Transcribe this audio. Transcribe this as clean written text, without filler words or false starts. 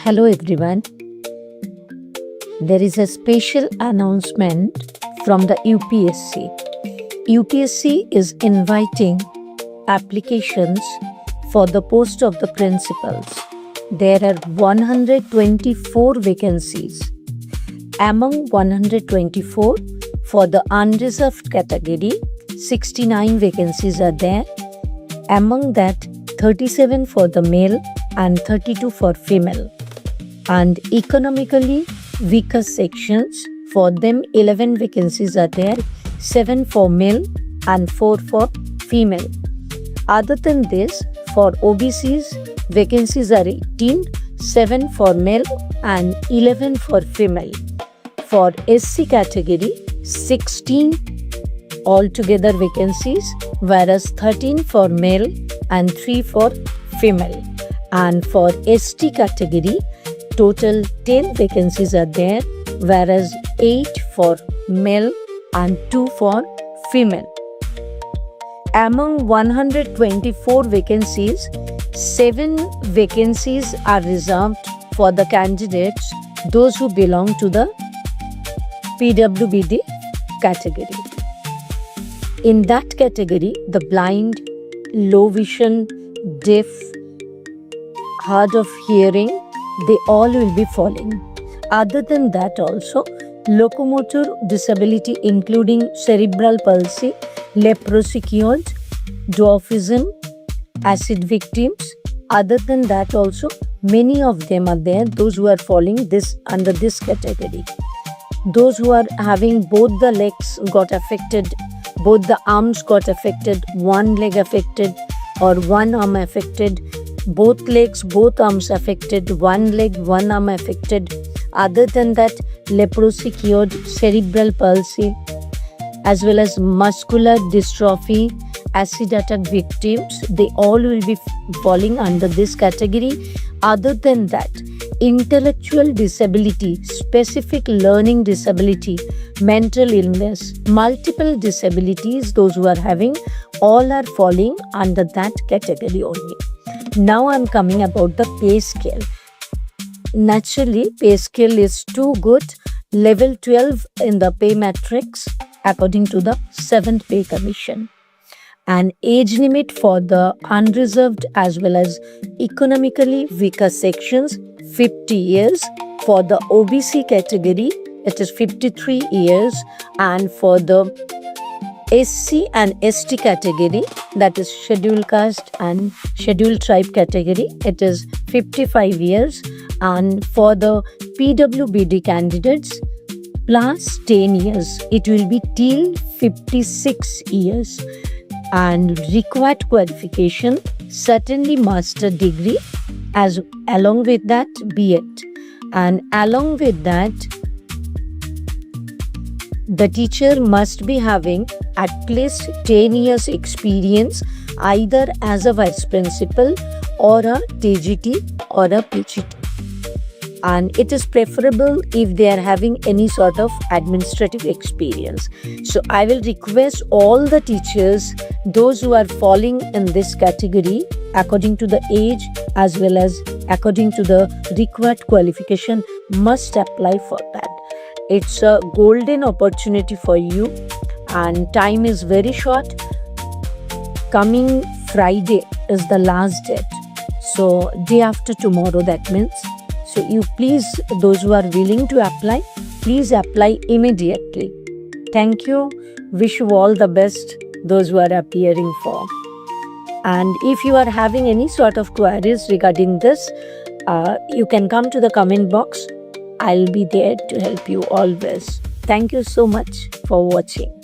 Hello everyone. There is a special announcement from the UPSC. UPSC is inviting applications for the post of the principals. There are 124 vacancies. Among 124, for the unreserved category, 69 vacancies are there. Among that, 37 for the male and 32 for female. And economically weaker sections, for them 11 vacancies are there, 7 for male and 4 for female. Other than this, for OBCs, vacancies are 18, 7 for male and 11 for female. For SC category, 16 altogether vacancies, whereas 13 for male and 3 for female. And for ST category, total 10 vacancies are there, whereas 8 for male and 2 for female. Among 124 vacancies, 7 vacancies are reserved for the candidates, those who belong to the PWBD category. In that category, the blind, low vision, deaf, hard of hearing, they all will be falling. Other than that also, locomotor disability including cerebral palsy, leprosy cured, dwarfism, acid victims. Other than that also, many of them are there, those who are falling under this category. Those who are having both the legs got affected, both the arms got affected, one leg affected or one arm affected, both legs, both arms affected, one leg, one arm affected. Other than that, leprosy cured, cerebral palsy, as well as muscular dystrophy, acid attack victims, they all will be falling under this category. Other than that, intellectual disability, specific learning disability, mental illness, multiple disabilities, those who are having, all are falling under that category only. Now I'm coming about the pay scale. Naturally, pay scale is too good, level 12 in the pay matrix according to the 7th Pay Commission. An age limit for the unreserved as well as economically weaker sections, 50 years. For the OBC category, it is 53 years, and for the SC and ST category, that is scheduled caste and scheduled tribe category, it is 55 years, and for the PWBD candidates plus 10 years, it will be till 56 years. And required qualification, certainly master degree, as along with that B.Ed, and along with that the teacher must be having at least 10 years experience either as a vice principal or a TGT or a PGT. And it is preferable if they are having any sort of administrative experience. So I will request all the teachers, those who are falling in this category according to the age as well as according to the required qualification, must apply for that. It's a golden opportunity for you, and time is very short. Coming Friday is the last date. So day after tomorrow, that means. So you please, those who are willing to apply, please apply immediately. Thank you. Wish you all the best, those who are appearing for. And if you are having any sort of queries regarding this, you can come to the comment box. I'll be there to help you always. Thank you so much for watching.